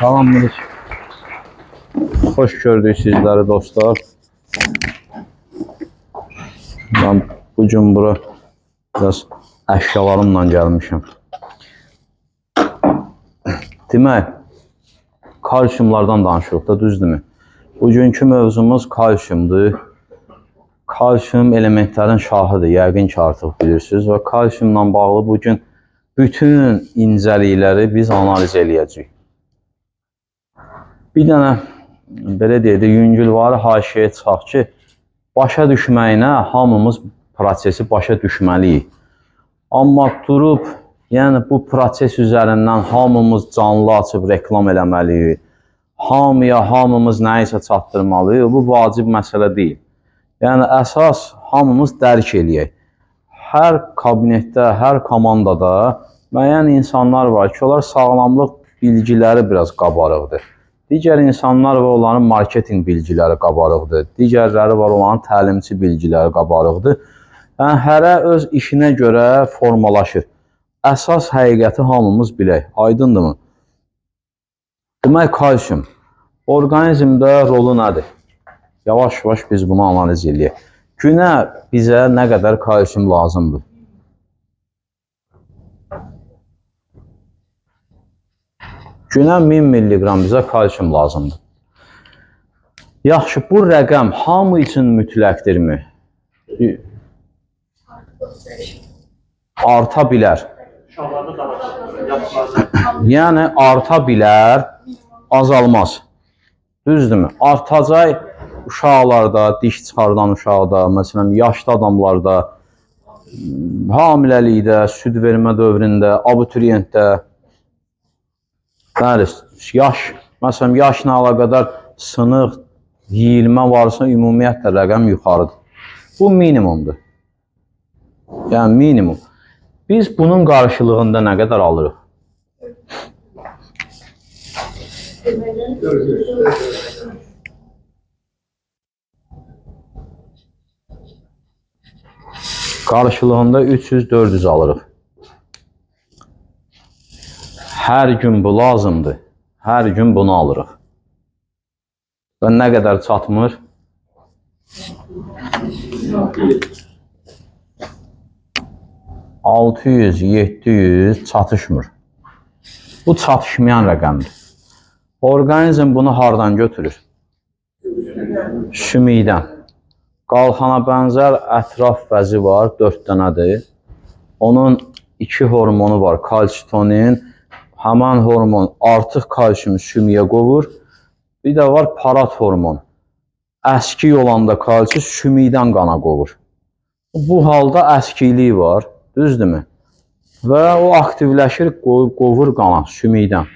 Salamlar. Hoş gördük sizləri dostlar. Ben bugün bura biraz əşyalarımla gəlmişim. Demək, kalsiyumlardan danışırıq da, düzdürmü? Bugünkü mövzumuz kalsiyumdur. Kalsiyum elementlərin şahıdır, yəqin ki artıq bilirsiniz. Və kalsiyumla bağlı bugün bütün incəlikləri biz analiz eləyəcəyik. Bir dənə, belə deyək də, yüngülvarı haşiyə çıxaq ki, başa düşməyinə hamımız prosesi başa düşməliyik. Amma durub, yəni bu proses üzərindən hamımız canlı açıb reklam eləməliyik. Hamımız nəyisə çatdırmalıyıq. Bu vacib məsələ deyil. Yəni əsas hamımız dərk eləyək. Hər kabinetdə, hər komandada müəyyən insanlar var ki, onlar sağlamlıq bilgiləri biraz qabarıqdır. Digər insanlar var, onların marketinq bilgiləri qabarıqdır. Digərləri var, onların təlimçi bilgiləri qabarıqdır. Yəni hərə öz işinə görə formalaşır. Əsas həqiqəti hamımız bilək. Aydındırmı? Demək, kalsiyum. Orqanizmdə rolu nədir? Yavaş-yavaş biz bunu analiz edək. Günə bizə nə qədər kalsiyum lazımdır? Günə 1000 milliqram bizə kalsiyum lazımdır. Yaxşı, bu rəqəm hamı üçün mütləqdirmi? Arta bilər. Yəni arta bilər, azalmaz. Düzdürmü? Artacaq uşaqlarda, diş çıxardan uşaqda, məsələn, yaşlı adamlarda, hamiləlikdə, süd vermə dövründə, abituriyentdə, bəli, məsələn, yaşla əlaqədar sınıq, yeyilmə varsa, ümumiyyətlə rəqəm yuxarıdır. Bu minimumdur. Yəni, minimum. Biz bunun qarşılığında nə qədər alırıq? Qarşılığında 300-400 alırıq. Hər gün bu lazımdır. Hər gün bunu alırıq. Və nə qədər çatmır? 600-700 çatışmır. Bu çatışmayan rəqəmdir. Orqanizm bunu hardan götürür? Sümükdən. Qalxana bənzər ətraf vəzi var, 4 dənədir. Onun 2 hormonu var, kalsitonin. Həmən hormon artıq kalsiyumu sümüyə qovur. Bir də var parat hormon. Əskik olanda kalsiyum sümükdən qana qovur. Bu halda əskiklik var, düzdürmü? Və o aktivləşir, qovur qana sümükdən.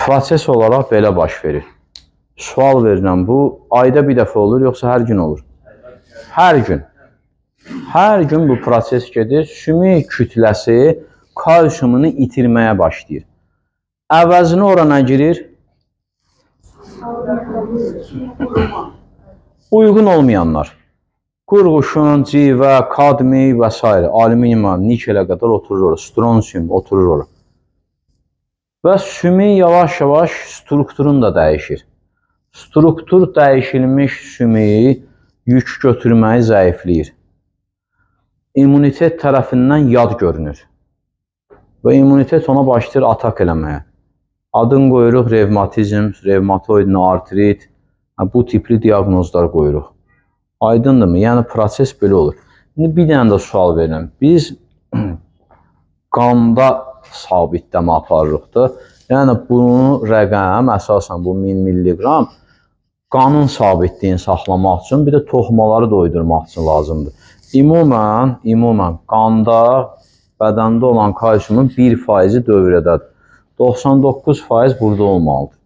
Proses olaraq belə baş verir. Sual verirəm, bu ayda bir dəfə olur, yoxsa hər gün olur? Hər gün. Hər gün bu proses gedir. Sümük kütləsi kalsiyumunu itirməyə başlayır. Əvəzini ora nə girir? Uyğun olmayanlar. Qurğuşun, civə, kadmi və s. alüminiuma, nikelə qədər oturur ora. Stronsium oturur ora. Və sümük yavaş-yavaş strukturun da dəyişir. Struktur dəyişilmiş sümük yük götürməyi zəifləyir. İmmunitet tərəfindən yad görünür. Və immunitet ona başlayır atak eləməyə. Adın qoyuruq revmatizm, revmatoid artrit, bu tipli diaqnozlar qoyuruq. Aydındırmı? Yəni proses belə olur. İndi bir dənə də sual verirəm. Biz qanda sabitləmə aparırıq da. Yəni bunu rəqəm, əsasən bu 1000 milliqram qanın sabitliyini saxlamaq üçün, bir də toxumaları doydurmaq üçün lazımdır. Ümumən qanda, bədəndə olan kalsiyumun 1% dövrədədir. 99% burada olmalıdır.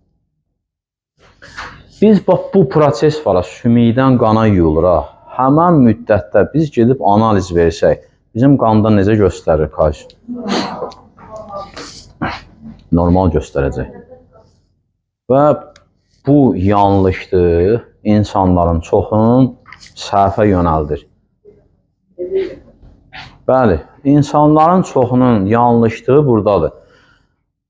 Biz bax bu proses var, sümükdən qana yuyulur. Həmən müddətdə biz gedib analiz versək, bizim qanda necə göstərir kalsiyum? Normal göstərəcək. Və bu yanlışdır. insanların çoxunun səhvə yönəldir. Bəli, insanların çoxunun yanlışlığı buradadır.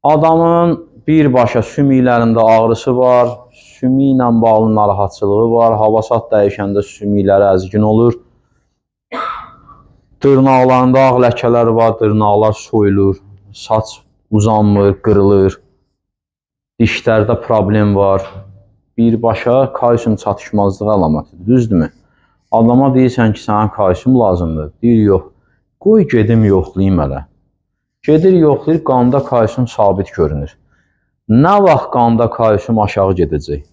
Adamın birbaşa sümüklərində ağrısı var, sümük ilə bağlı narahatçılığı var, havasat dəyişəndə sümükləri əzgin olur. Dırnaqlarında ağ ləkələr var, dırnaqlar soyulur, saç uzanmır, qırılır. Dişlərdə problem var. Birbaşa kalsium çatışmazlığı əlamətidir, düzdürmü? Adama deyirsən ki, sənə kalsium lazımdır. Deyir, yox. Qoy gedim yoxlayayım hələ. Gedir yoxlayır, qanda kalsium sabit görünür. Nə vaxt qanda kalsium aşağı gedəcək?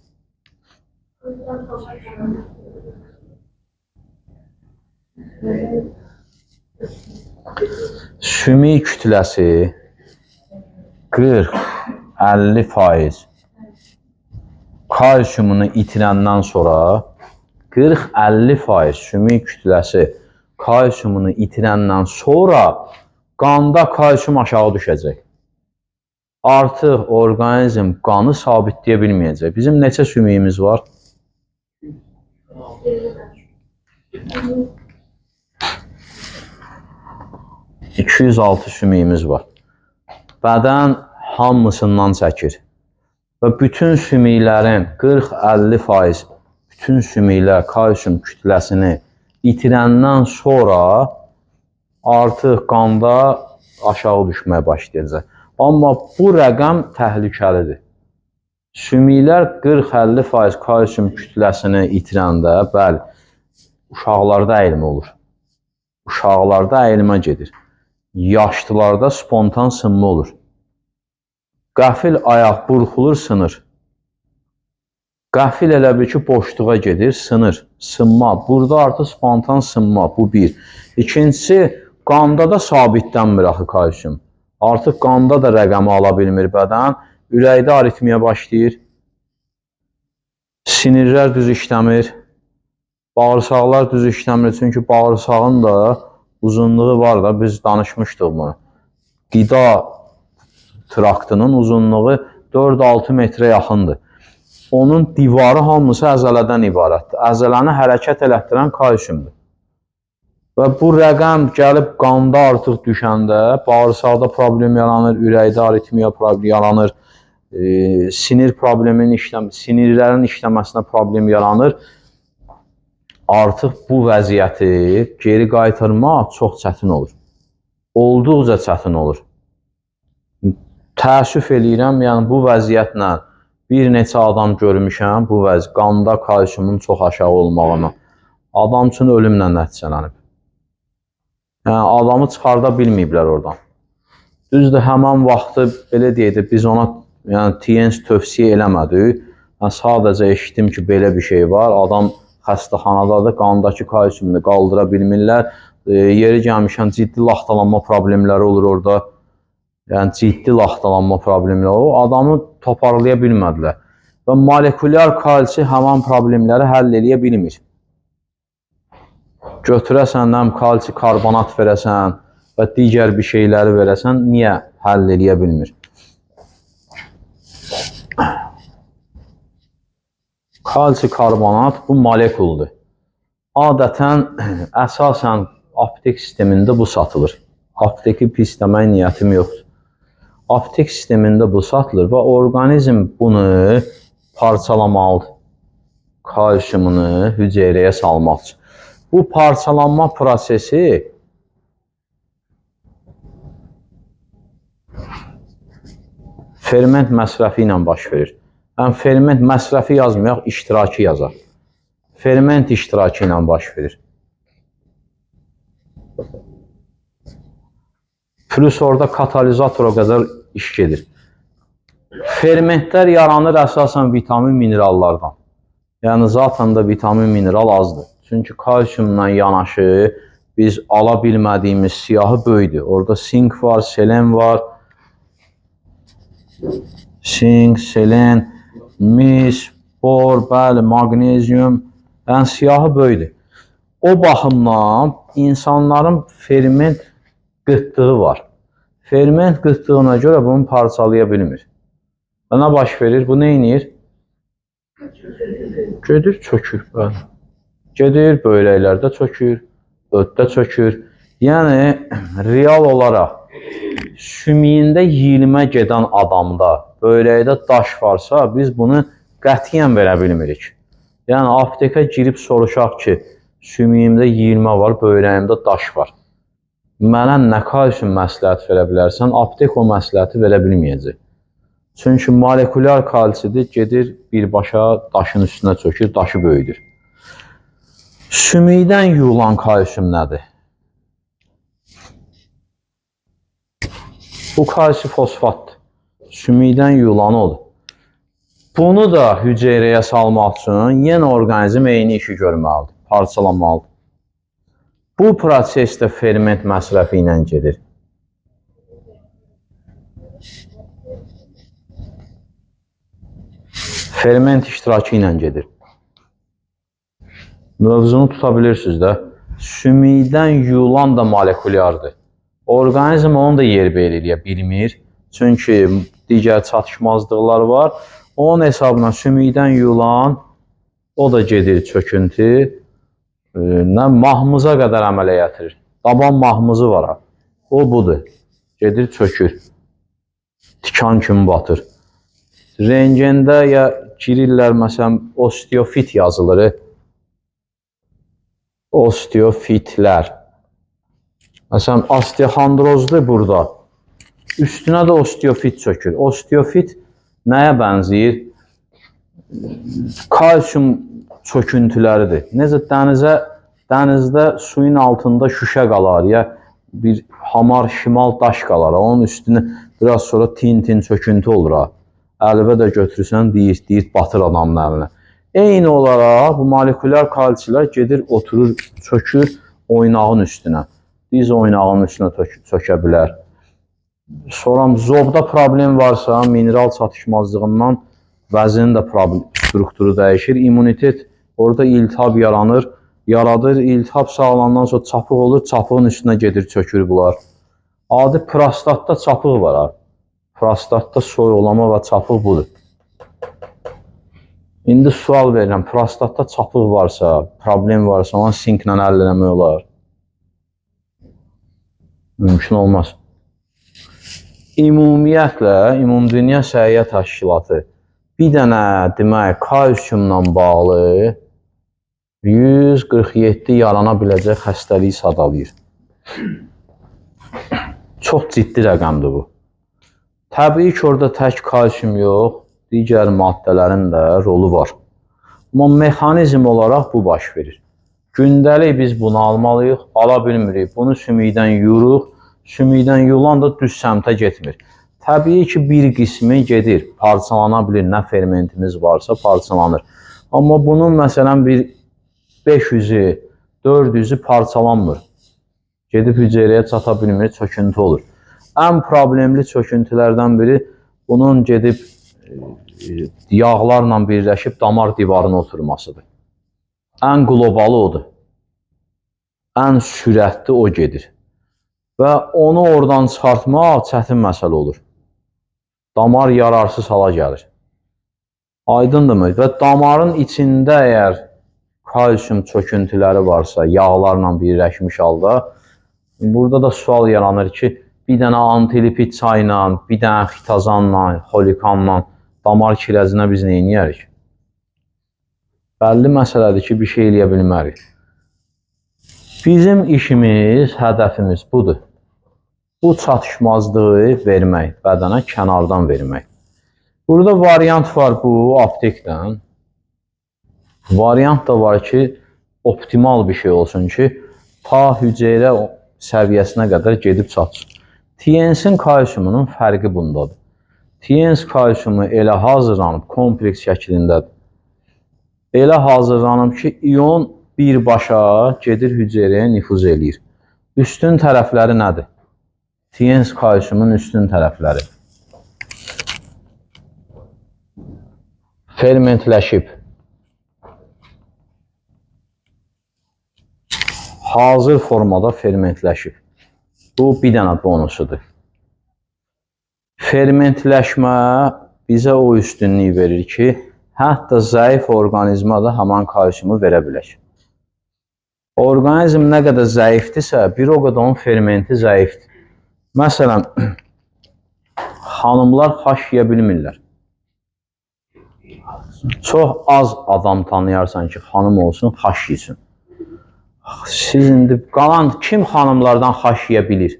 Sümük kütləsi 40-50% kalsiumunu itirəndən sonra 40-50% sümük kütləsi kalsiumunu itirəndən sonra qanda kalsium aşağı düşəcək. Artıq orqanizm qanı sabitləyə bilməyəcək. Bizim neçə sümüyümüz var? 206 sümüyümüz var. Bədən hamısından çəkir. Və bütün sümüklərin 40-50% bütün sümüklər kalsium kütləsini itirəndən sonra artıq qanda aşağı düşməyə başlayacaq. Amma bu rəqəm təhlükəlidir. Sümüklər 40-50% kalsium kütləsini itirəndə, bəli, uşaqlarda əyilmə olur. Uşaqlarda əyilmə gedir. Yaşlılarda spontan sınma olur. Qəfil ayaq burxulur, sınır. Qəfil elə bir ki, boşluğa gedir, sınır. Sınma. Burada artıq spontan sınma. Bu bir. İkincisi, qanda da sabitlənmir axı kalsium. Artıq qanda da rəqəmi ala bilmir bədən. Ürəkdə aritmiya başlayır. Sinirlər düz işləmir. Bağırsaqlar düz işləmir. Çünki bağırsağın da uzunluğu var da, biz danışmışdıq bunu. Qida traktının uzunluğu 4-6 metrə yaxındır. Onun divarı hamısı əzələdən ibarətdir. Əzələni hərəkət elətdirən kalsiumdur. Və bu rəqəm gəlib qanda artıq düşəndə, bağırsaqda problem yaranır, ürəkdə aritmiya yaranır, sinirlərin işləməsinə problem yaranır. Artıq bu vəziyyəti geri qaytarmaq çox çətin olur. Olduqca çətin olur. Təəssüf eləyirəm, yəni bu vəziyyətlə bir neçə adam görmüşəm, bu vəziyyət, qanda kalsiumun çox aşağı olmağını. Adam üçün ölümlə nəticələnib. Yəni, adamı çıxarda bilməyiblər oradan. Düzdür, həmən vaxtı, belə deyək, biz ona TNS tövsiyə eləmədik. Sadəcə eşitdim ki, belə bir şey var. Adam xəstəxanadadır, qandakı kalsiumunu qaldıra bilmirlər. Yeri gəlmişən ciddi laxtalanma problemləri olur orada. Yəni, ciddi laxtalanma problemləri olur. Adamı toparlaya bilmədilər. Və molekulyar kalsi həmən problemləri həll edə bilmir. Götürəsən, kalsi karbonat verəsən və digər bir şeyləri verəsən, niyə həll edə bilmir? Kalsi karbonat bu molekuldur. Adətən, əsasən aptek sistemində bu satılır. Apteki pisləmək niyyətim yoxdur. Aptek sistemində bu satılır və orqanizm bunu parçalamalıdır. Kalsiumunu hüceyrəyə salmaq üçün. Bu parçalanma prosesi ferment məsrəfi ilə baş verir. Ferment məsrəfi yazmayaq, iştiraki yazaq. Ferment iştiraki ilə baş verir. Plus orada katalizatora qədər iş gedir. Fermentlər yaranır əsasən vitamin, minerallardan. Yəni, zaten da vitamin, mineral azdır. Çünki kalsiumla yanaşı biz ala bilmədiyimiz siyahı böyüdür. Orada sink var, selen var. Sink, selen, mis, bor, bəli, magnezyum. Yəni, siyahı böyüdür. O baxımdan insanların ferment qıtlığı var. Ferment qıtlığına görə bunu parçalaya bilmir. Və nə baş verir? Bu nə edir? Gedir, çökür. Bəli. Gedir, böyrəklərdə çökür, ötdə çökür. Yəni, real olaraq sümüyündə yiyilmə gedən adamda böyrəkdə daş varsa, biz bunu qətiyyən verə bilmirik. Yəni, aptekə girib soruşaq ki, sümüyümdə yiyilmə var, böyrəyimdə daş var. Mənə nə kalsium məsləhət verə bilərsən, aptek o məsləhəti verə bilməyəcək. Çünki molekulyar kalsidir, gedir birbaşa daşın üstünə çökür, daşı böyüdür. Sümükdən yuyulan kalsium nədir? Bu kalsium fosfatdır. Sümükdən yuyulan odur. Bunu da hüceyrəyə salmaq üçün yenə orqanizm eyni işi görməlidir, parçalanmalıdır. Bu prosesdə ferment məsrəfi ilə gedir. Ferment iştirakı ilə gedir. Mövzunu tuta bilirsiniz də. Sümükdən yuyulan da molekulyardır. Orqanizm onu da yerbəyer eləyə bilmir. Çünki digər çatışmazlıqlar var. Onun hesabına sümükdən yuyulan o da gedir çöküntü. Mahmıza qədər əmələ gətirir. Daban mahmızı var. O budur. Gedir çökür. Tikan kimi batır. Rentgendə ya girirlər, məsələn, osteofit yazılır. Osteofitlər. Məsələn, osteoxondrozdur burada. Üstünə də osteofit çökür. Osteofit nəyə bənzəyir? Kalsium çöküntüləridir. Necə dənizdə suyun altında şüşə qalar, ya bir hamar şimal daş qalar. Onun üstünə biraz sonra tin-tin çöküntü olur. Əlivə də götürürsən, deyir, batır adamın əlinə. Eyni olaraq bu molekulyar kalsiylər gedir, oturur, çökür oynağın üstünə. Diz oynağının üstünə çökə bilər. Sonra zobda problem varsa, mineral çatışmazlığından vəzinin də strukturu dəyişir. İmmunitet orada iltihab yaranır, yaradır. İltihab sağlanandan sonra çapıq olur, çapığın üstünə gedir, çökür bunlar. Adi prostatda çapıq var. Prostatda soyuqlama və çapıq budur. İndi sual verirəm, prostatda çapıq varsa, problem varsa, ona sinklə həll eləmək olar. Mümkün olmaz. Ümumiyyətlə, Ümumdünya Səhiyyə Təşkilatı bir dənə demək kalsiumla bağlı 147 yarana biləcək xəstəliyi sadalayır. Çox ciddi rəqəmdir bu. Təbii ki, orada tək kalsium yox, digər maddələrin də rolu var. Amma mexanizm olaraq bu baş verir. Gündəlik biz bunu almalıyıq, ala bilmirik. Bunu sümükdən yuyuruq, sümükdən yuyulan da düz səmtə getmir. Təbii ki, bir qismi gedir, parçalana bilir, nə fermentimiz varsa parçalanır. Amma bunun məsələn bir 500-ü, 400-ü parçalanmır. Gedib hüceyrəyə çata bilmir, çöküntü olur. Ən problemli çöküntülərdən biri bunun gedib yağlarla birləşib damar divarına oturmasıdır. Ən qlobalı odur. Ən sürətli o gedir. Və onu oradan çıxartmaq çətin məsələ olur. Damar yararsız hala gəlir. Aydındırmı? Və damarın içində əgər kalsium çöküntüləri varsa, yağlarla birləşmiş halda, burada da sual yaranır ki, bir dənə antilipid çayla, bir dənə xitazanla, xolikanla damar kirəzinə biz nə edərik? Bəlli məsələdir ki, bir şey eləyə bilmərik. Bizim işimiz, hədəfimiz budur. Bu çatışmazlığı vermək, bədənə kənardan vermək. Burada variant var bu aptekdən. Variant da var ki, optimal bir şey olsun ki, ta hüceyrə səviyyəsinə qədər gedib çatsın. TNS-in kalsiumunun fərqi bundadır. TNS kalsiumu elə hazırlanıb, kompleks şəklindədir. Elə hazırlanıb ki, iyon birbaşa gedir hüceyrəyə nüfuz eləyir. Üstün tərəfləri nədir? TNS kalsiumun üstün tərəfləri. Fermentləşib. Hazır formada fermentləşib. Bu bir dənə bonusudur. Fermentləşmə bizə o üstünlüyü verir ki, hətta zəif orqanizma da haman kalsiumu verə bilər. Orqanizm nə qədər zəifdirsə, bir o qədər onun fermenti zəifdir. Məsələn, xanımlar xaş yeyə bilmirlər. Çox az adam tanıyarsan ki, xanım olsun, xaş yesin. Siz indi qalan kim xanımlardan xaş yeyə bilir?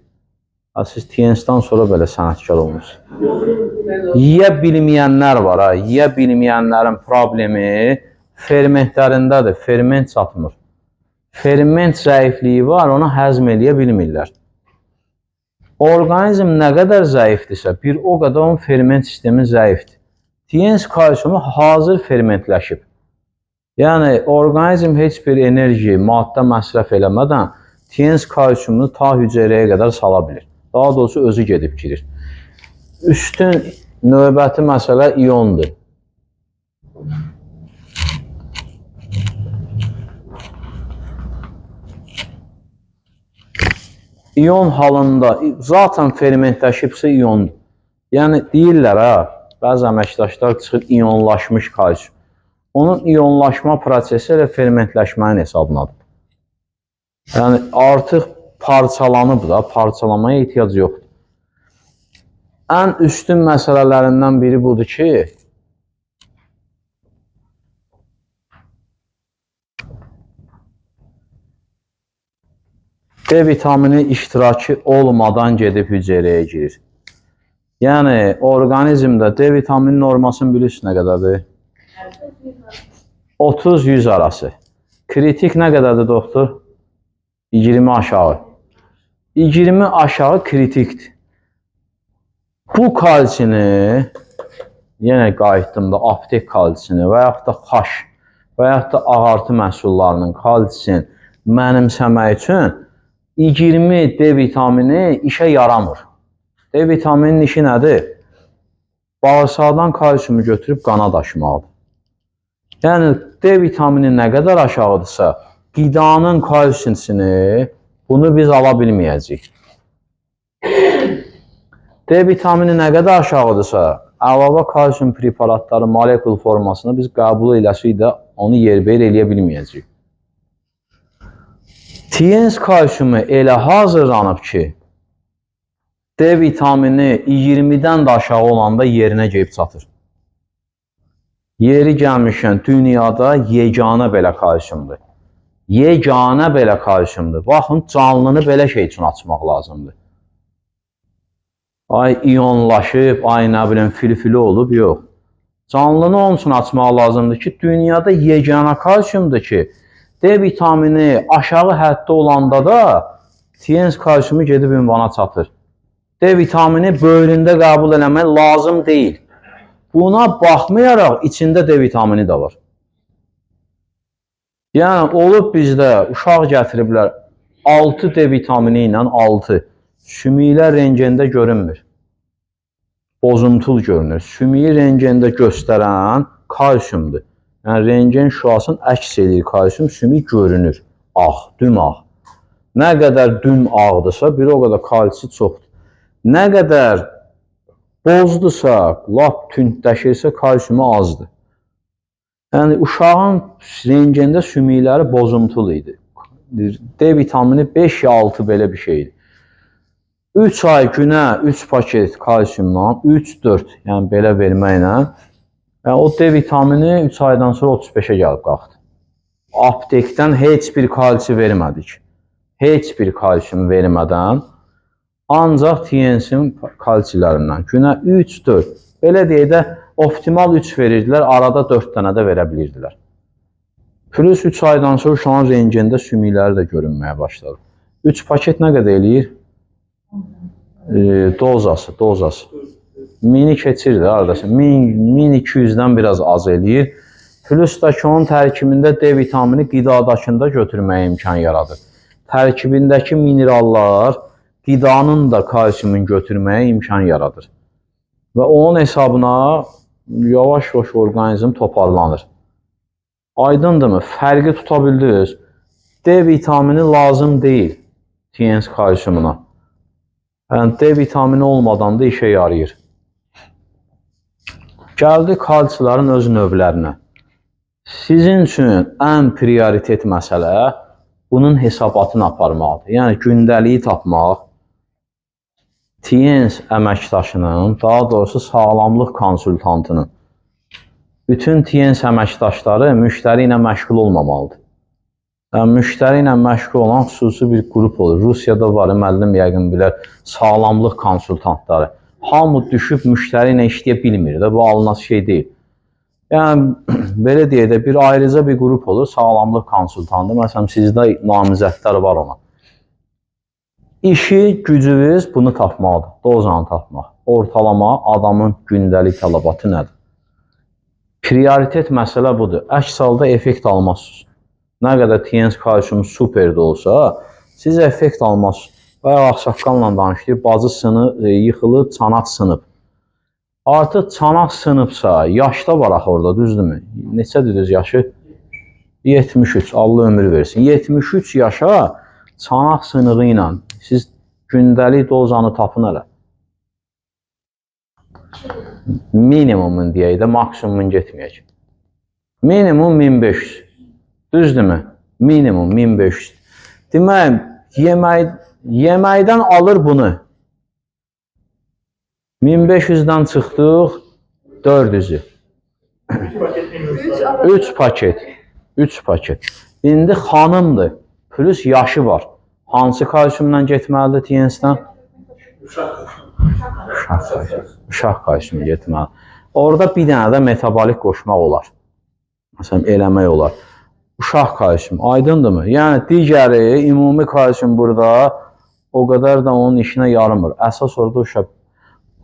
Siz TNS-dan sonra belə sənətkar olmuşsunuz. Yeyə bilməyənlər var. Yeyə bilməyənlərin problemi fermentlərindədir. Ferment çatmır. Ferment zəifliyi var, onu həzm eləyə bilmirlər. Orqanizm nə qədər zəifdirsə, bir o qədər onun ferment sistemi zəifdir. TNS kalsiumu hazır fermentləşib. Yəni, orqanizm heç bir enerji, maddə məsrəf eləmədən TNS kalsiumunu ta hüceyrəyə qədər sala bilir. Daha doğrusu özü gedib girir. Üstün növbəti məsələ iyondur. İyon halında zaten fermentləşibsə iyondur. Yəni deyirlər, bəzi əməkdaşlar çıxır iyonlaşmış kalsium. Onun iyonlaşma prosesi ilə fermentləşmənin hesabınadır. Yəni artıq parçalanıb da, parçalamaya ehtiyac yoxdur. Ən üstün məsələlərindən biri budur ki, D vitamini iştirakı olmadan gedib hüceyrəyə girir. Yəni, orqanizmdə D vitamini normasını bilirsiniz nə qədərdir? 30-100 arası. Kritik nə qədərdir, doktor? 20 aşağı. 20 aşağı kritikdir. Bu kalsini, yenə qayıtdım da aptek kalsini və yaxud da xaş və yaxud da ağartı məhsullarının kalsini mənimsəmək üçün 20 D vitamini işə yaramır. D vitamininin işi nədir? Bağırsaqdan kalsiumu götürüb qana daşımaqdır. Yəni, D vitamini nə qədər aşağıdırsa, qidanın kalsiyini bunu biz ala bilməyəcəyik. D vitamini nə qədər aşağıdırsa, əlavə kalsium preparatları molekul formasını biz qəbul eləsək də onu yerbəyer eləyə bilməyəcəyik. TNS kalsiumu elə hazırlanıb ki, D vitamini 20-dən də aşağı olanda yerinə gəlib çatır. Yeri gəlmişkən dünyada yeganə belə kalsiumdur. Yeganə belə kalsiumdur. Baxın, canlını belə şey üçün açmaq lazımdır. Ay iyonlaşıb, ay nə biləm, filfili olub, yox. Canlını onun üçün açmaq lazımdır ki, dünyada yeganə kalsiumdur ki, D vitamini aşağı həddə olanda da TNS kalsiumu gedib ünvana çatır. D vitamini böyründə qəbul eləmək lazım deyil. Buna baxmayaraq içində D vitamini də var. Yəni, olub bizdə uşaq gətiriblər 6 D vitamini ilə 6. Sümüklər rentgendə görünmür. Bozuntul görünür. Sümüyü rentgendə göstərən kalsiumdur. Yəni, rentgen şüasını əks edir kalsium, sümük görünür. Ağ, düm ağ. Nə qədər düm ağdırsa, bir o qədər kalsi çoxdur. Nə qədər bozdursa, lap tündləşirsə, kalsiumu azdır. Yəni, uşağın rentgendə sümükləri bozuntul idi. D vitamini 5 ya 6 belə bir şeydir. 3 ay günə 3 paket kalsiumla, 3-4, yəni belə verməklə, yəni, o D vitamini 3 aydan sonra 35-ə gəlib qalxdı. Aptekdən heç bir kalsi vermədik. Heç bir kalsium vermədən, ancaq TNS-in kalsilərindən günə 3-4, belə deyək də optimal 3 verirdilər, arada 4 dənə də verə bilirdilər. Plus 3 aydan sonra uşağın rentgendə sümükləri də görünməyə başladı. 3 paket nə qədər eləyir? Dozası. 1000-i keçir də aradası. 1200-dən biraz az eləyir. Plus da ki, onun tərkibində D vitamini qidadakında götürməyə imkan yaradır. Tərkibindəki minerallar qidanın da kalsiumun götürməyə imkan yaradır. Və onun hesabına yavaş-yavaş orqanizm toparlanır. Aydındırmı? Fərqi tuta bildiniz. D vitamini lazım deyil TNS kalsiumuna. Yəni, D vitamini olmadan da işə yarayır. Gəldi kalsiyaların öz növlərinə. Sizin üçün ən prioritet məsələ bunun hesabatını aparmaqdır. Yəni gündəliyi tapmaq, TNS əməkdaşının, daha doğrusu sağlamlıq konsultantının. Bütün TNS əməkdaşları müştəri ilə məşğul olmamalıdır. Yəni, müştəri ilə məşğul olan xüsusi bir qrup olur. Rusiyada var, müəllim yəqin bilər, sağlamlıq konsultantları. Hamı düşüb müştəri ilə işləyə bilmir də, bu alınası şey deyil. Yəni, belə deyək də, bir ayrıca bir qrup olur, sağlamlıq konsultantı. Məsələn, sizdə namizədlər var ona. İşi, gücünüz bunu tapmaqdır, dozanı tapmaq. Ortalama adamın gündəlik tələbatı nədir? Prioritet məsələ budur. Əks halda effekt almazsınız. Nə qədər TNS kalsiyum superdə olsa, siz effekt almazsınız. Bayaq ağsaqqalla danışdıq, bacı yıxılıb, çanaq sınıb. Artıq çanaq sınıbsa, yaşda var axı orada, düzdürmü? Neçə dediniz yaşı? 73, Allah ömür versin. 73 yaşa çanaq sınığı ilə siz gündəlik dozanı tapın hələ. Minimumun deyək də, maksimumun getməyək. Minimum 1500. Düzdürmü? Minimum 1500. Demək, yeməkdən alır bunu. 1500-dən çıxdıq 400-ü. 3 paket. 3 paket. İndi xanımdır. Plus yaşı var. Hansı kalsiyumla getməlidir TNS-dən? Uşaq kalsiyumu getməlidir. Orada bir dənə də metabolik qoşmaq olar. Məsələn, eləmək olar. Uşaq kalsiyumu, aydındırmı? Yəni, digəri, ümumi kalsiyum burada o qədər də onun işinə yarımır. Əsas orada uşaq.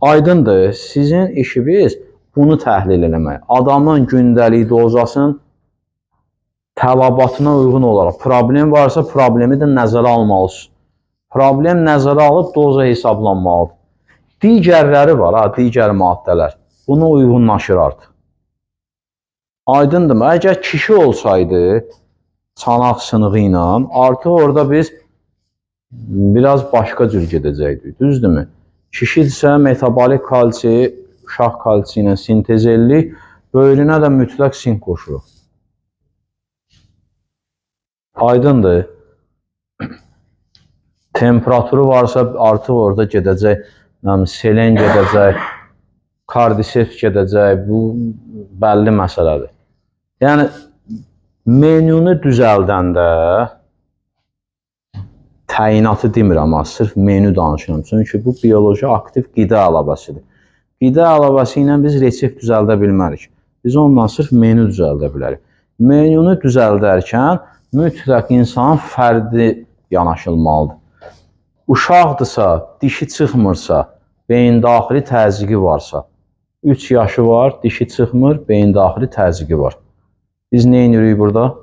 Aydındır, sizin işiniz bunu təhlil eləmək. Adamın gündəlik dozasının tələbatına uyğun olaraq. Problem varsa, problemi də nəzərə almalısınız. Problem nəzərə alıb doza hesablanmalıdır. Digərləri var, digər maddələr. Buna uyğunlaşır artıq. Aydındır mı? Əgər kişi olsaydı, çanaq sınığı ilə, artıq orada biz biraz başqa cür gedəcəkdik. Düzdürmü? Kişidirsə, metabolik kalsiyi, uşaq kalsiyi ilə sintez edilir, böyrünə də mütləq sink qoşuruq. Aydındır. Temperaturu varsa, artıq orada gedəcək, selen gedəcək, kardiseps gedəcək, bu bəlli məsələdir. Yəni, menunu düzəldəndə, təyinatı demirəm, amma sırf menü danışıram. Çünki bu bioloji aktiv qida əlavəsidir. Qida əlavəsi ilə biz resept düzəldə bilmərik. Biz ondan sırf menü düzəldə bilərik. Menunu düzəldərkən mütləq insanın fərdi yanaşılmalıdır. Uşaqdırsa, dişi çıxmırsa, beyin-daxili təzyiqi varsa, 3 yaşı var, dişi çıxmır, beyin-daxili təzyiqi var. Biz nə edirik burada?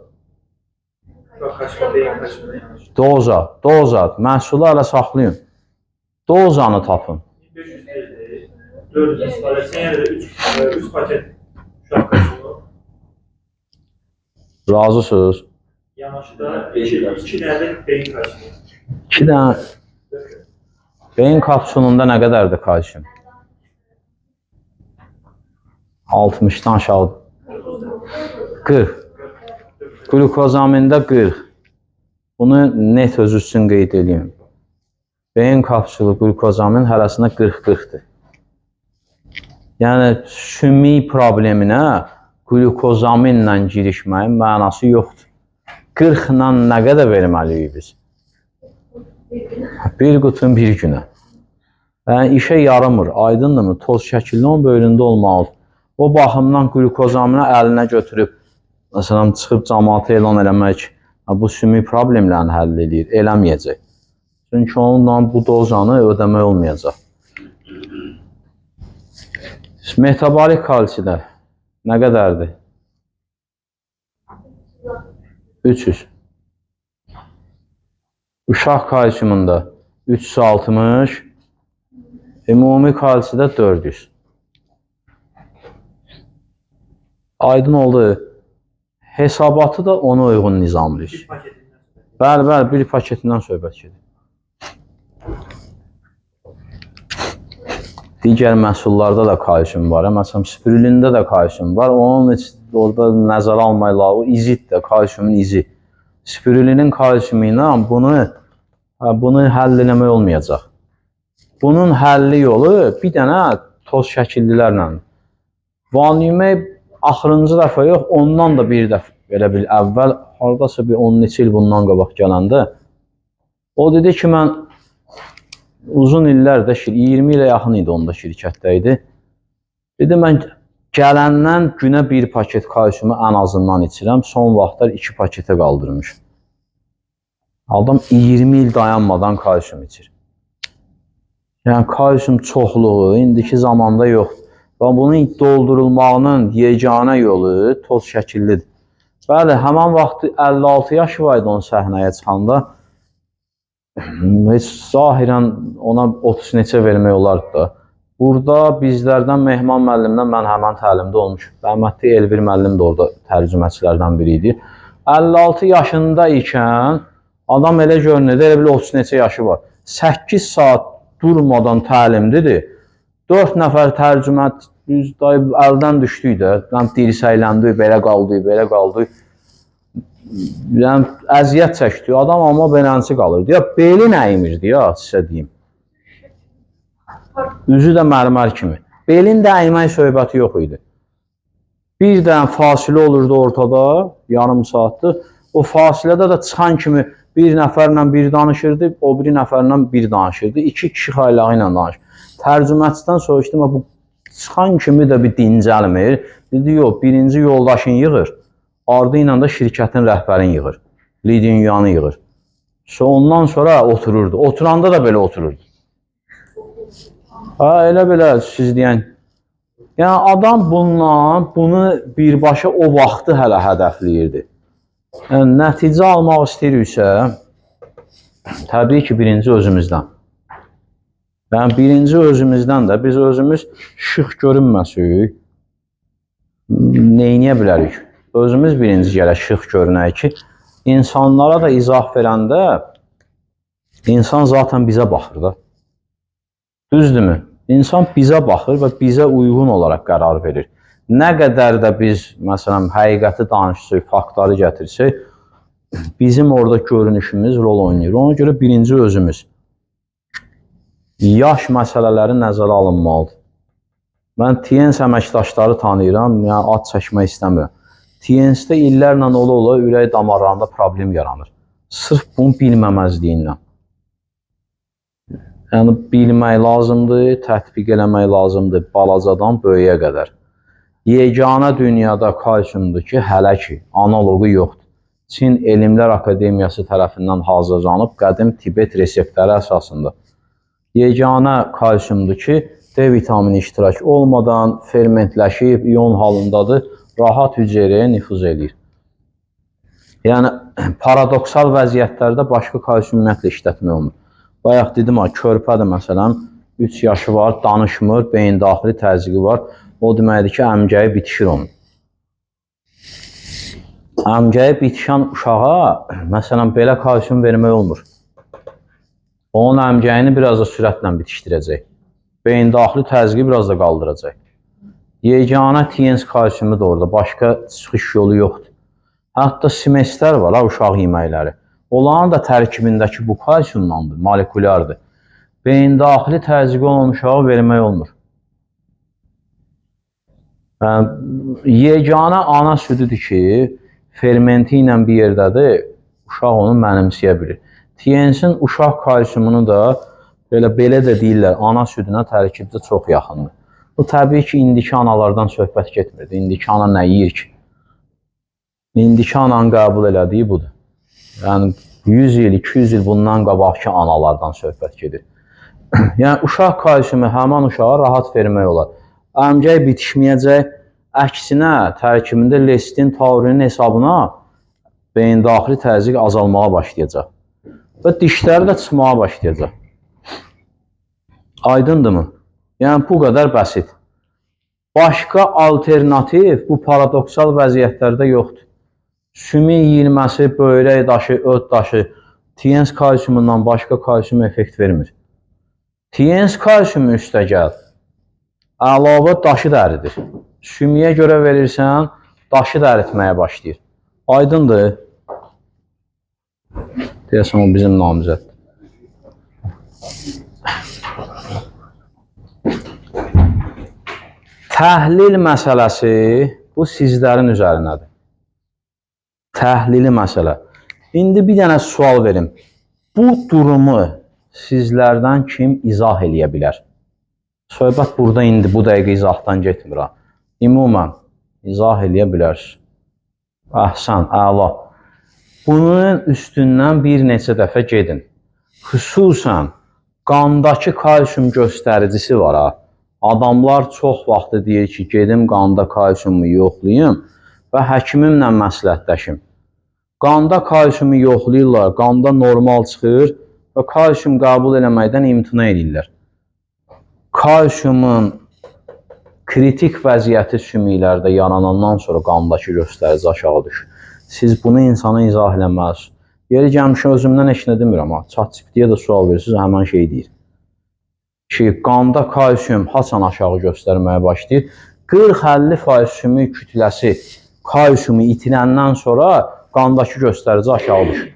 Doza, məhsulu hələ saxlayın. Dozanı tapın. 400 istifadesin yenə də 3 paket uşaq kaçını. Razısınız? Yanaşda 2 dənə beyin kaçını. 2 dənə beyin kapsulunda nə qədərdir kalsiyum? 60-dan aşağı 40. Glukozamində 40. Bunu net öz üçün qeyd edeyim. Beyin kapsulu glukozamin hərəsində 40-40'dır. Yəni, sümük probleminə glukozaminlə girişməyin mənası yoxdur. 40-la nə qədər verməliyik biz? Bir qutun bir günə. Yəni, işə yarımır, aydındırmı? Toz şəkilli onun böyründə olmalıdır. O baxımdan glukozaminə əlinə götürüb, məsələn, çıxıb cəmaata elan eləmək, bu sümük problemlərini həll edir, eləməyəcək. Çünki onunla bu dozanı ödəmək olmayacaq. Metabolik kalsiydə nə qədərdir? 300. Uşaq kalsiyumunda 360, ümumi kalsiydə 400. Aydın oldu. Hesabatı da ona uyğun nizamlayır. Bəli, bir paketindən söhbət gedir. digər məhsullarda da kalsium var. Məsələn, spirulində də kalsium var. Onun heç orada nəzərə almaq lazım. O izit də, kalsiumun izi. Spirulinin kalsiumu ilə bunu həll eləmək olmayacaq. Bunun həlli yolu bir dənə toz şəkillilərlə. Vanilmək axırıncı dəfə yox, ondan da bir dəfə belə bil əvvəl, haradasa bir 10 neçə il bundan qabaq gələndə o dedi ki, mən uzun illərdə 20 ilə yaxın idi onda şirkətdə idi. Dedi, mən gələndən günə bir paket kalsiumu ən azından içirəm. Son vaxtlar 2 paketə qaldırmış. Adam 20 il dayanmadan kalsium içir. Yəni kalsium çoxluğu indiki zamanda yoxdur. Və bunun doldurulmağının yeganə yolu toz şəkillidir. Bəli, həmən vaxtı 56 yaşı var idi onun səhnəyə çıxanda. Heç zahirən ona 30 neçə vermək olardı da. Burada bizlərdən Mehman müəllimdən mən həmən təlimdə olmuşum. Rəhmətli Elvir müəllim də orada tərcüməçilərdən biri idi. 56 yaşında ikən adam elə görünürdü, elə bil 30 neçə yaşı var. 8 saat durmadan təlimlidir. 4 nəfər tərcümə əldən düşdük də. Dirsəkləndi, belə qaldı, belə qaldı. Yəni, əziyyət çəkdi. Adam amma belənçi qalırdı. Ya, beli nəyimirdi ya, sizə deyim. Üzü də mərmər kimi. Belin də əymək söhbəti yox idi. Bir dənə fasilə olurdu ortada, yarım saatdır. O fasilədə də çıxan kimi bir nəfərlə bir danışırdı, o biri nəfərlə bir danışırdı. 2 kişi xaylağı ilə danışırdı. Tərcüməçidən soruşdum, bu çıxan kimi də bir dincəlmir. Dedi, yox, birinci yoldaşın yığır, ardı ilə də şirkətin rəhbərin yığır, lidinyanı yığır. Ondan sonra otururdu. Oturanda da belə otururdu. Elə belə siz deyən. Yəni, adam bunu birbaşa o vaxtı hələ hədəfləyirdi. Yəni, nəticə almaq istəyiriksə, təbii ki, birinci özümüzdən. Yəni, birinci özümüzdən də biz özümüz şıx görünməsirik, neyniyə bilərik? Özümüz birinci gələk şıx görünək ki, insanlara da izah verəndə insan zaten bizə baxır da. Düzdürmü? İnsan bizə baxır və bizə uyğun olaraq qərar verir. Nə qədər də biz, məsələn, həqiqəti danışsaq, faktları gətirsək, bizim orada görünüşümüz rol oynayır. Ona görə birinci özümüz. Yaş məsələləri nəzərə alınmalıdır. Mən TNS əməkdaşları tanıyıram, yəni ad çəkmək istəmirəm. TNS-də illərlə ola-ola ürək damarlarında problem yaranır. Sırf bunu bilməməzliyindən. Yəni, bilmək lazımdır, tətbiq eləmək lazımdır balacadan böyüyə qədər. Yeganə dünyada kalsiumdur ki, hələ ki, analogu yoxdur. Çin Elmlər Akademiyası tərəfindən hazırlanıb qədim Tibet reseptləri əsasında. Yeganə kalsiumdur ki, D vitamini iştirak olmadan fermentləşib, iyon halındadır, rahat hüceyrəyə nüfuz edir. Yəni, paradoksal vəziyyətlərdə başqa kalsium ümumiyyətlə işlətmək olmur. Bayaq dedim, körpədir məsələn, 3 yaşı var, danışmır, beyin daxili təzyiqi var. O deməkdir ki, əmgəyi bitişir onun. Əmgəyi bitişən uşağa, məsələn, belə kalsium vermək olmur. Onun əmgəyini biraz da sürətlə bitişdirəcək. Beyin daxili təzyiqi biraz da qaldıracaq. Yeganə TNS kalsiumu da orada, başqa çıxış yolu yoxdur. Hətta simestlər var, uşaq yeməkləri. Onların da tərkibindəki bu kalsiumdandır, molekulyardır. Beyin daxili təzyiqi olan uşağa vermək olmur. Yeganə ana südüdür ki, fermenti ilə bir yerdədir, uşaq onu mənimsəyə bilir. TNS-in uşaq kalsiumunu da belə də deyirlər, ana südünə tərkibdə çox yaxındır. Bu, təbii ki, indiki analardan söhbət getmirdi. İndiki ana nə yiyir ki? İndiki ananın qəbul elədiyi budur. Yəni, 100 il, 200 il bundan qabaqki analardan söhbət gedir. Yəni, uşaq kalsiumu həman uşağa rahat vermək olar. Əmgək bitişməyəcək, əksinə tərkibində lestin, taurinin hesabına beyin daxili təzyiq azalmağa başlayacaq. Və dişləri də çıxmağa başlayacaq. Aydındırmı? Yəni, bu qədər bəsit. Başqa alternativ bu paradoksal vəziyyətlərdə yoxdur. Sümük yeyilməsi, böyrək daşı, öd daşı TNS kalsiumundan başqa kalsium effekt vermir. TNS kalsiumu üstəgəl Əlavə daşı da əridir. Sümüyə görə verirsən, daşı da əritməyə başlayır. Aydındır? Deyəsən o bizim namizəddir. Təhlil məsələsi bu sizlərin üzərindədir. Təhlili məsələ. İndi bir dənə sual verim. Bu durumu sizlərdən kim izah eləyə bilər? Söhbət burada indi bu dəqiqə izahdan getmir. Ümumən izah eləyə bilərsiniz. Əhsən, əla. Bunun üstündən bir neçə dəfə gedin. Xüsusən qandakı kalsium göstəricisi var. Adamlar çox vaxtı deyir ki, gedim qanda kalsiumu yoxlayım və həkimimlə məsləhətləşim. Qanda kalsiumu yoxlayırlar, qanda normal çıxır və kalsium qəbul eləməkdən imtina edirlər. Kalsiumun kritik vəziyyəti sümüklərdə yaranandan sonra qandakı göstərici aşağı düşür. Siz bunu insana izah eləməlisiniz. Yeri gəlmişə özümdən heç nə demirəm, amma ChatGPT-yə də sual verirsiniz, həmən şey deyir. Ki, qanda kalsium haçan aşağı göstərməyə başlayır. 40-50% sümük kütləsi kalsiumu itirəndən sonra qandakı göstərici aşağı düşür.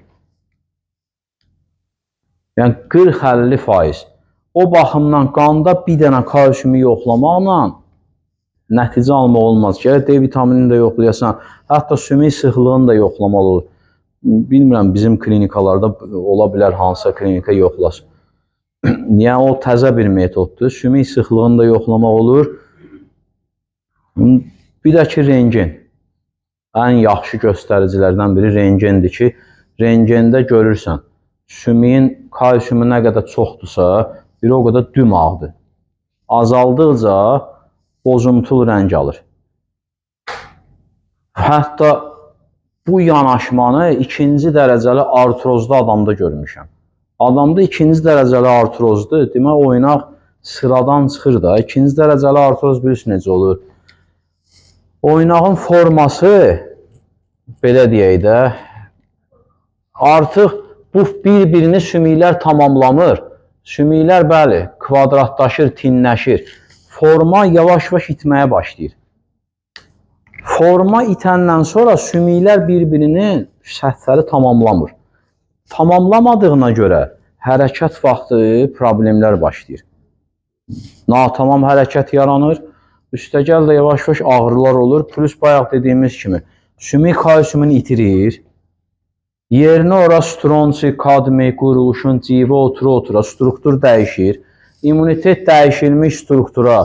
Yəni 40-50%. O baxımdan qanda bir dənə kalsiumu yoxlamaqla nəticə almaq olmaz. Gərək D vitaminini də yoxlayasan, hətta sümük sıxlığını da yoxlamaq olur. Bilmirəm, bizim klinikalarda ola bilər hansısa klinika yoxlasın. Yəni o təzə bir metoddur. Sümük sıxlığını da yoxlamaq olur. Bir də ki, rengen. Ən yaxşı göstəricilərdən biri rengendir ki, rengende görürsən, sümüyün kalsiumu nə qədər çoxdursa, bir o qədər düm ağdır. Azaldıqca bozuntul rəng alır. Hətta bu yanaşmanı ikinci dərəcəli artrozda adamda görmüşəm. Adamda ikinci dərəcəli artrozdur. Demək, oynaq sıradan çıxır da. İkinci dərəcəli artroz bilirsiniz necə olur. Oynağın forması, belə deyək də, artıq bu bir-birini sümüklər tamamlamır. Sümüklər, bəli, kvadratlaşır, tinləşir. Forma yavaş-yavaş itməyə başlayır. Forma itəndən sonra sümüklər bir-birinin səthləri tamamlamır. Tamamlamadığına görə hərəkət vaxtı problemlər başlayır. Natamam hərəkət yaranır. Üstəgəl də yavaş-yavaş ağrılar olur. Plus bayaq dediyimiz kimi sümük kalsiumunu itirir. Yerinə ora stronsi, kadmi, quruluşun, civə otura-otura struktur dəyişir. İmmunitet dəyişilmiş struktura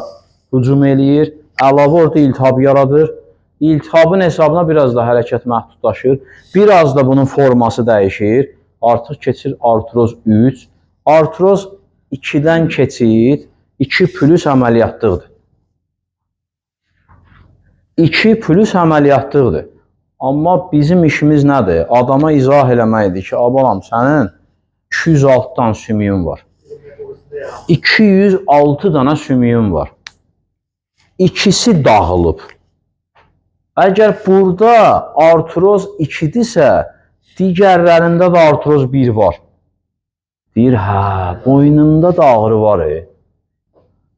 hücum eləyir. Əlavə orada iltihab yaradır. İltihabın hesabına biraz da hərəkət məhdudlaşır. Biraz da bunun forması dəyişir. Artıq keçir artroz 3. Artroz 2-dən keçir. 2 plus əməliyyatlıqdır. 2 plus əməliyyatlıqdır. Amma bizim işimiz nədir? Adama izah eləməkdir ki, abalam, sənin 206 sümüyün var. 206 dana sümüyün var. İkisi dağılıb. Əgər burada artroz 2-dirsə, digərlərində də artroz 1 var. Deyir, hə, boynumda da ağrı var.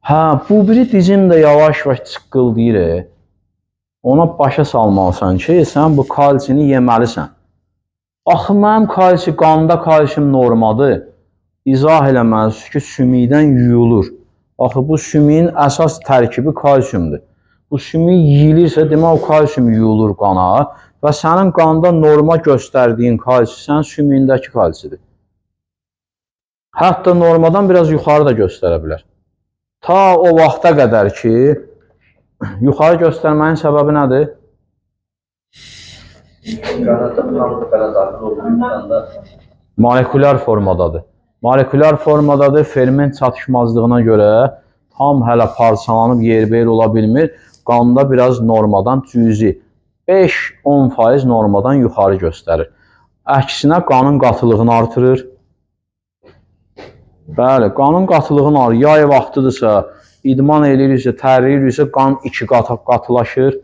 Hə, bu biri dizimdə yavaş-yavaş çıqqıldayır. Ona başa salmalısan ki, sən bu kalsini yeməlisən. Axı, mənim kalsi, qanda kalsium normadır. İzah eləməlisin ki, sümükdən yuyulur. Axı, bu sümüyün əsas tərkibi kalsiumdur. Bu sümük yiyilirsə, demək o kalsium yuyulur qana və sənin qanda norma göstərdiyin kalsi, sənin sümüyündəki kalsidir. Hətta normadan biraz yuxarı da göstərə bilər. Ta o vaxta qədər ki, yuxarı göstərməyin səbəbi nədir? Molekulyar formadadır. Molekulyar formadadır, ferment çatışmazlığına görə tam hələ parçalanıb yerbeyer ola bilmir. Qanda biraz normadan cüzi 5-10% normadan yuxarı göstərir. Əksinə qanın qatılığını artırır. Bəli, qanın qatılığını artırır. Yay vaxtıdırsa, idman eləyirsə, tərləyirsə, qan 2 qatılaşır.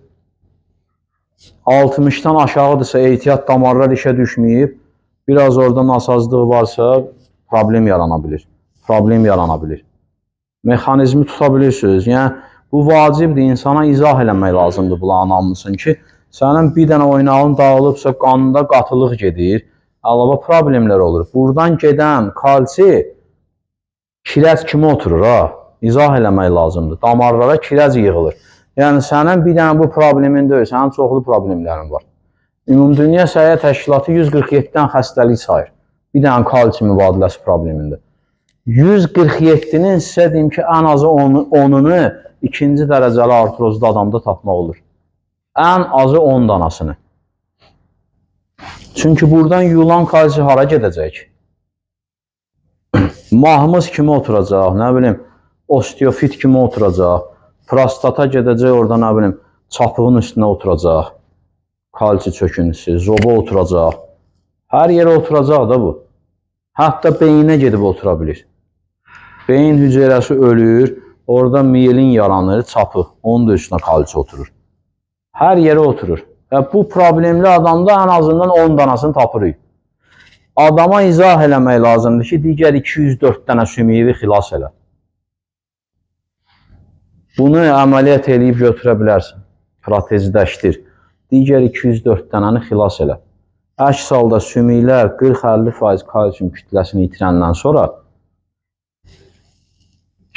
60-dan aşağıdırsa, ehtiyat damarlar işə düşməyib, biraz orada nasazlığı varsa, problem yarana bilir. Mexanizmi tuta bilirsiniz. Yəni, Bu vacibdir, insana izah eləmək lazımdır bunların hamısını ki, sənin bir dənə oynağın dağılıbsa, qanında qatılıq gedir, əlavə problemlər olur. Buradan gedən kalsi kirəz kimi oturur, ha? İzah eləmək lazımdır. Damarlara kirəz yığılır. Yəni, sənin bir dənə bu problemin deyil, sənin çoxlu problemlərin var. Ümumdünya Səhiyyə Təşkilatı 147-dən xəstəlik sayır. Bir dənə kalsi mübadiləsi problemində. 147-nin sizə deyim ki, ən azı 10'unu ikinci dərəcəli artrozda adamda tapmaq olur. Ən azı 10 danasını. Çünki buradan yulan kalsi hara gedəcək? Mahmız kimi oturacaq, nə bilim, osteofit kimi oturacaq, prostata gedəcək orada, nə bilim, çapığın üstünə oturacaq, kalsi çöküntüsü, zoba oturacaq. Hər yerə oturacaq da bu. Hətta beyinə gedib otura bilir. Beyin hüceyrəsi ölür, orada miyelin yaranır, çapıq, onun da üstünə kalsi oturur. Hər yerə oturur. Bu problemli adamda ən azından 10 danasını tapırıq. Adama izah eləmək lazımdır ki, digər 204 dənə sümüyü xilas elə. Bunu əməliyyat eləyib götürə bilərsən. Protezləşdir. Digər 204 dənəni xilas elə. Əks halda sümüklər 40-50% kalsium kütləsini itirəndən sonra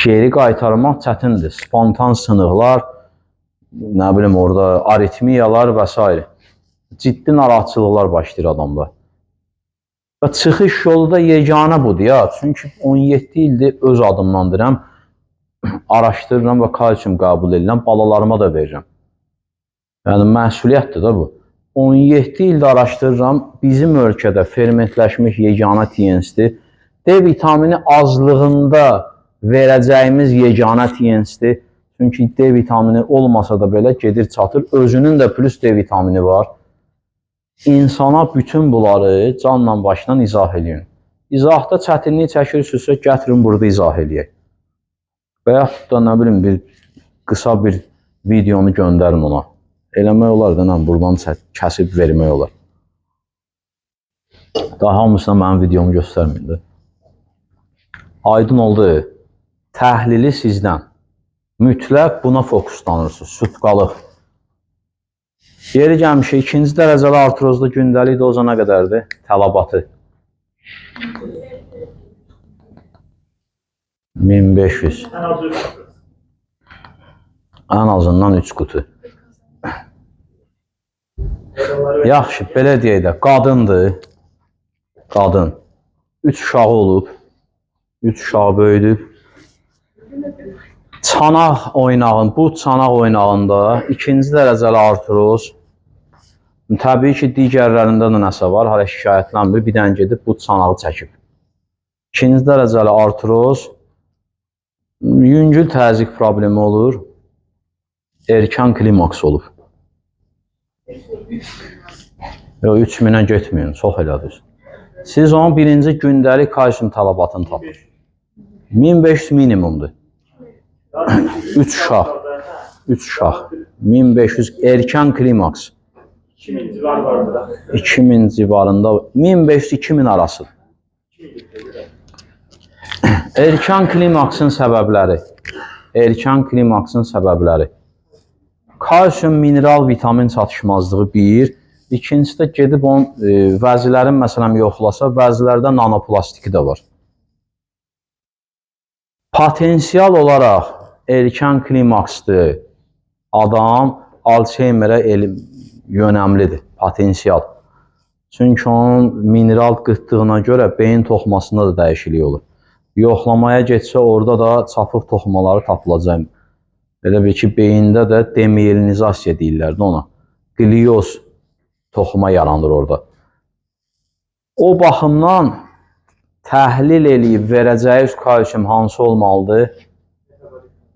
geri qaytarmaq çətindir. Spontan sınıqlar, nə bilim orada aritmiyalar və s. Ciddi narahatçılıqlar başlayır adamda. Və çıxış yolu da yeganə budur ya. Çünki 17 ildir öz adımlandırıram, araşdırıram və kalsium qəbul edirəm, balalarıma da verirəm. Yəni məsuliyyətdir da bu. 17 ildə araşdırıram, bizim ölkədə fermentləşmiş yeganə TNS-dir. D vitamini azlığında verəcəyimiz yeganə TNS-dir. Çünki D vitamini olmasa da belə gedir çatır. Özünün də plus D vitamini var. İnsana bütün bunları canla başla izah edin. İzahda çətinlik çəkirsinizsə, gətirin burada izah edək. Və yaxud da nə bilim qısa bir videonu göndərin ona. Eləmək olar da, buradan kəsib vermək olar. Daha hamısına mənim videomu göstərməyin. Aydın oldu. Təhlili sizdən. Mütləq buna fokuslanırsınız. Sutqalıq. Yeri gəlmişə, ikinci dərəcəli artrozda gündəlik doza nə qədərdir? Tələbatı. 1500. Ən azından 3 qutu. Yaxşı, belə deyək də, qadındır. Qadın. 3 uşağı olub. 3 uşağı böyüdüb. Çanaq oynağın, bu çanaq oynağında ikinci dərəcəli artroz. Təbii ki, digərlərində də nəsə var, hələ şikayətlənmir. Bir dənə gedib bu çanağı çəkib. İkinci dərəcəli artroz. Yüngül təzyiq problemi olur. Erkən klimaks olur. 3000'ə getməyin, çox elədir. Siz onun birinci gündəlik kalsium tələbatını tapır. 1500 minimumdur. 3 uşaq. 3 uşaq. 1500 erkən klimaks. 2000 civarı var burada. 2000 civarında, 1500-2000 arası. Erkən klimaksın səbəbləri. Erkən klimaksın səbəbləri. Kalsium, mineral, vitamin çatışmazlığı bir. İkincisi də gedib onun vəzilərin məsələn yoxlasa, vəzilərdə nanoplastiki də var. Potensial olaraq erkən klimaksdır. Adam Alzheimer'ə yönəmlidir, potensial. Çünki onun mineral qıtdığına görə beyin toxumasında da dəyişiklik olur. Yoxlamaya getsə orada da çapıq toxumaları tapılacaq. Elə bir ki, beyində də demyelinizasiya deyirlər ona. Glioz toxuma yaranır orada. O baxımdan təhlil eləyib verəcəyiz kalsium hansı olmalıdır?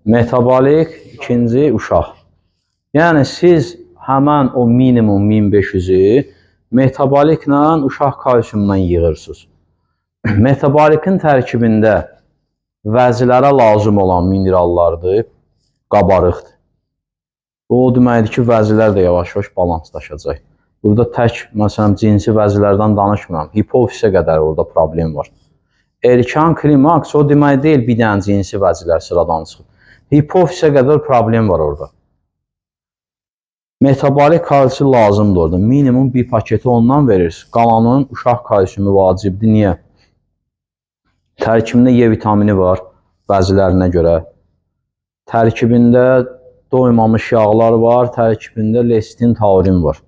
Metabolik, ikinci uşaq. Yəni siz həmən o minimum 1500'ü metaboliklə uşaq kalsiumdan yığırsınız. Metabolikin tərkibində vəzilərə lazım olan minerallardır, qabarıqdır. O deməkdir ki, vəzilər də yavaş-yavaş balanslaşacaq. Burada tək, məsələn, cinsi vəzilərdən danışmıram. Hipofisə qədər orada problem var. Erkən klimaks o demək deyil, bir dənə cinsi vəzilər sıradan çıxıb. Hipofisə qədər problem var orada. Metabolik kalsium lazımdır orada. Minimum bir paketi ondan verirsiniz. Qalanın uşaq kalsiumu vacibdir. Niyə? Tərkibində E vitamini var, bəzilərinə görə. Tərkibində doymamış yağlar var, tərkibində lestin, taurin var.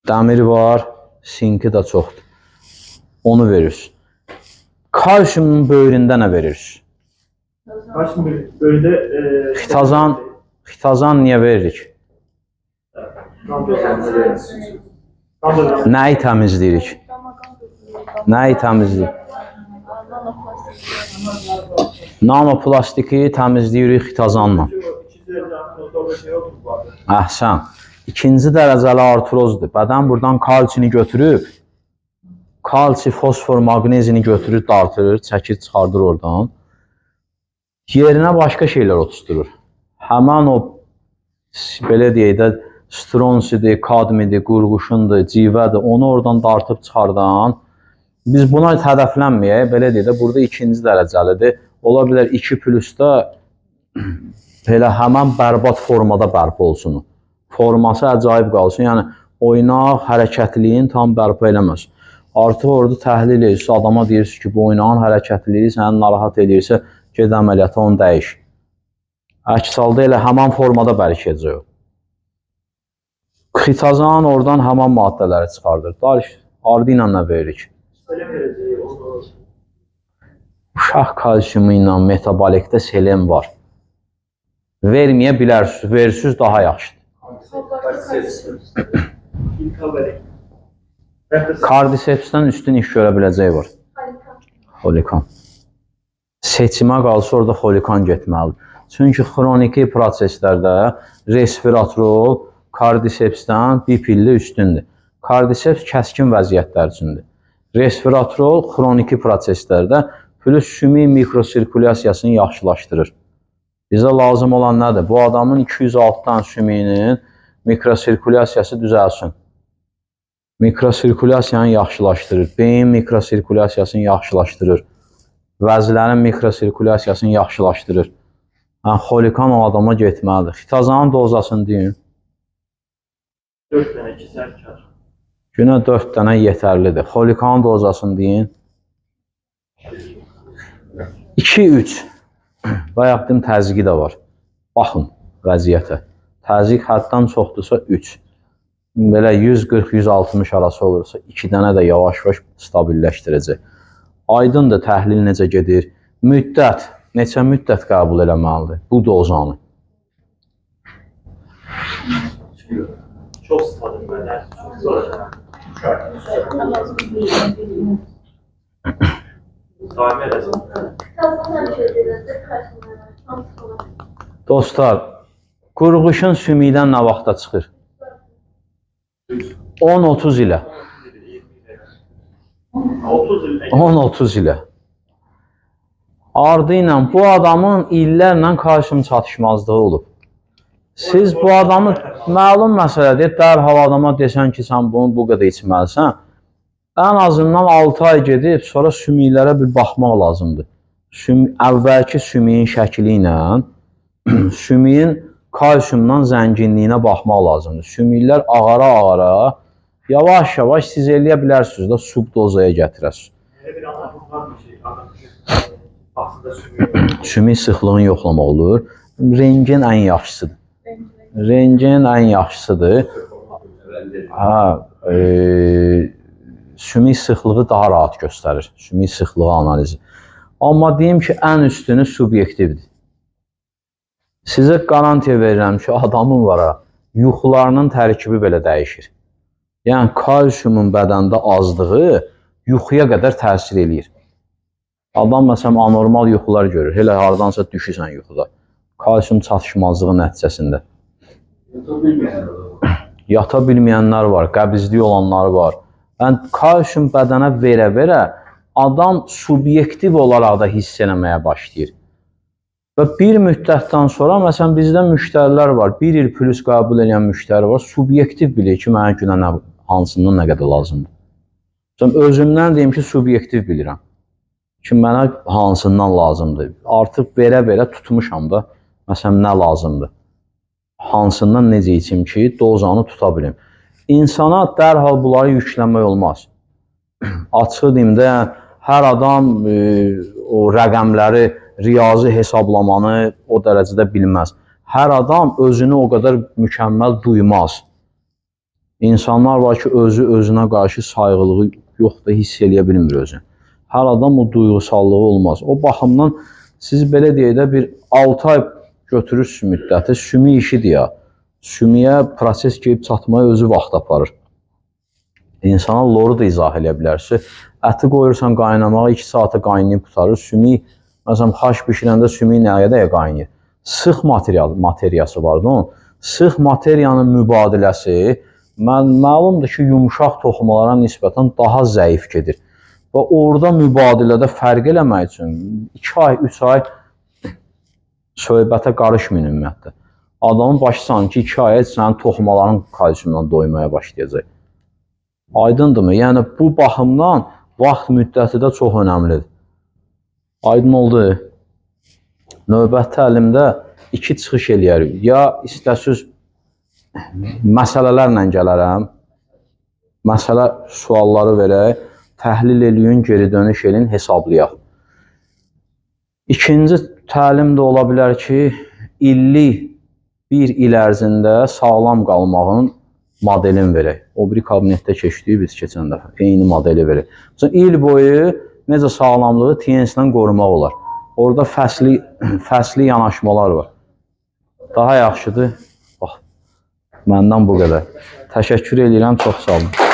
Dəmir var, sinki də çoxdur. Onu verirsiniz. Kalsiumun böyründə nə verirsiniz? Kaç bölümde Xitazan niyə veririk? Nəyi təmizləyirik? Nəyi təmizləyirik? Nanoplastiki təmizləyirik xitazanla. Əhsən. İkinci dərəcəli artrozdur. Bədən buradan kalsini götürüb, kalsi, fosfor, maqnezini götürüb, dartırır, çəkir, çıxardır oradan. Yerinə başqa şeylər oturtdurur. Həmən o, belə deyək də, stronsidir, kadmidir, qurğuşundur, civədir, onu oradan dartıb çıxardan. Biz buna hədəflənməyək, belə deyək də, burada ikinci dərəcəlidir. Ola bilər 2+da belə həmən bərbad formada bərpa olsun. Forması əcaib qalsın, yəni oynaq, hərəkətliyin tam bərpa eləməz. Artıq orada təhlil edirsiniz, adama deyirsiniz ki, bu oynağın hərəkətliyi səni narahat edirsə, ged əməliyyata onu dəyiş. Əks halda elə həmən formada bərkəcək o. Xitazan oradan həmən maddələri çıxardır. Ardı ilə nə veririk? Uşaq kalsiumu ilə metabolikdə selen var. Verməyə bilərsiniz, verirsiniz daha yaxşıdır. Kardisepsdən üstün iş görə biləcəyi var. Xolikan. Seçimə qalsa orada xolikan getməlidir. Çünki xroniki proseslərdə resveratrol kardisepsdən bir pilli üstündür. Kardiseps kəskin vəziyyətlər üçündür. Resveratrol xroniki proseslərdə plus sümük mikrosirkulyasiyasını yaxşılaşdırır. Bizə lazım olan nədir? Bu adamın 206-dan sümüyünün mikrosirkulyasiyası düzəlsin. Mikrosirkulyasiyanı yaxşılaşdırır. Beyin mikrosirkulyasiyasını yaxşılaşdırır. Vəzlərin mikrosirkulyasiyasını yaxşılaşdırır. Xolikan o adama getməlidir. Xitazanın dozasını deyin. 4 dənə 2 sərkar. Günə 4 dənə yetərlidir. Xolikanın dozasını deyin. 2-3. Bayaq dedim təzyiqi də var. Baxın vəziyyətə. Təzyiq həddən çoxdursa 3. Belə 140-160 arası olursa 2 dənə də yavaş-yavaş stabilləşdirəcək. Aydındır təhlil necə gedir. Müddət, neçə müddət qəbul eləməlidir bu dozanı? Çox istifadə etməlidir. Daimi eləsin. Dostlar, qurğuşun sümükdən nə vaxta çıxır? 10-30 ilə. 10-30 ilə. Ardı ilə bu adamın illərlə kalsium çatışmazlığı olub. Siz bu adamı məlum məsələdir, dərhal adama desən ki, sən bunu bu qədər içməlisən, ən azından 6 ay gedib, sonra sümüklərə bir baxmaq lazımdır. Əvvəlki sümüyün şəkli ilə sümüyün kalsiumdan zənginliyinə baxmaq lazımdır. Sümüklər ağara-ağara, yavaş-yavaş siz eləyə bilərsiniz də subdozaya gətirəsiniz. Bir anlamı var mı şey? Sümük sıxlığını yoxlamaq olur. Rengen ən yaxşısıdır. Rengen ən yaxşısıdır. Sümük sıxlığı daha rahat göstərir. Sümük sıxlığı analizi. Amma deyim ki, ən üstünü subyektivdir. Sizə garantiya verirəm ki, adamın var, yuxularının tərkibi belə dəyişir. Yəni, kalsiumun bədəndə azlığı yuxuya qədər təsir eləyir. Adam, məsələn, anormal yuxular görür. Elə haradansa düşürsən yuxuda. Kalsium çatışmazlığı nəticəsində. Yata bilməyənlər var, qəbizlik olanlar var. Yəni, kalsium bədənə verə-verə adam subyektiv olaraq da hiss eləməyə başlayır. Və bir müddətdən sonra, məsələn, bizdə müştərilər var, 1 il plus qəbul edən müştəri var, subyektiv bilir ki, mənə günə hansından nə qədər lazımdır. Özümdən deyim ki, subyektiv bilirəm. ki mənə hansından lazımdır. Artıq verə-verə tutmuşam da, məsələn, nə lazımdır. Hansından necə içim ki, dozanı tuta bilim. İnsana dərhal bunları yükləmək olmaz. Açıq deyim də, hər adam o rəqəmləri, riyazi hesablamanı o dərəcədə bilməz. Hər adam özünü o qədər mükəmməl duymaz. İnsanlar var ki, özü özünə qarşı sayğılığı yoxdur, hiss eləyə bilmir özünü. Hər adam o duyğusallığı olmaz. O baxımdan siz belə deyək də bir 6 ay götürürsünüz müddəti, sümük işidir ya. Sümüyə proses gəlib çatmaya özü vaxt aparır. İnsana loru da izah eləyə bilərsiniz. Əti qoyursan qaynamağa 2 saata qaynayıb tutarır. Sümük, məsələn, xaş bişirəndə sümük nə qədər qaynayır? Sıx materiyası var da onun. Sıx materiyanın mübadiləsi məlumdur ki, yumuşaq toxumalara nisbətən daha zəif gedir. Və orada mübadilədə fərq eləmək üçün 2 ay, 3 ay söhbətə qarışmayın ümumiyyətlə. Adamın başı sanki 2 aya sənin toxumaların kalsiyumdan doymaya başlayacaq. Aydındırmı? Yəni bu baxımdan vaxt müddəti də çox önəmlidir. Aydın oldu. Növbəti təlimdə 2 çıxış eləyərik. Ya istəsiz məsələlərlə gələrəm, məsələ sualları verək, təhlil eləyin, geri dönüş eləyin, hesablayaq. İkinci təlim də ola bilər ki, illik 1 il ərzində sağlam qalmağın modelini verək. O biri kabinetdə keçdik biz keçən dəfə. Eyni modeli verək. Məsələn, il boyu necə sağlamlığı TNS-dən qorumaq olar. Orada fəsli yanaşmalar var. Daha yaxşıdır. Bax, məndən bu qədər. Təşəkkür edirəm, çox sağ olun.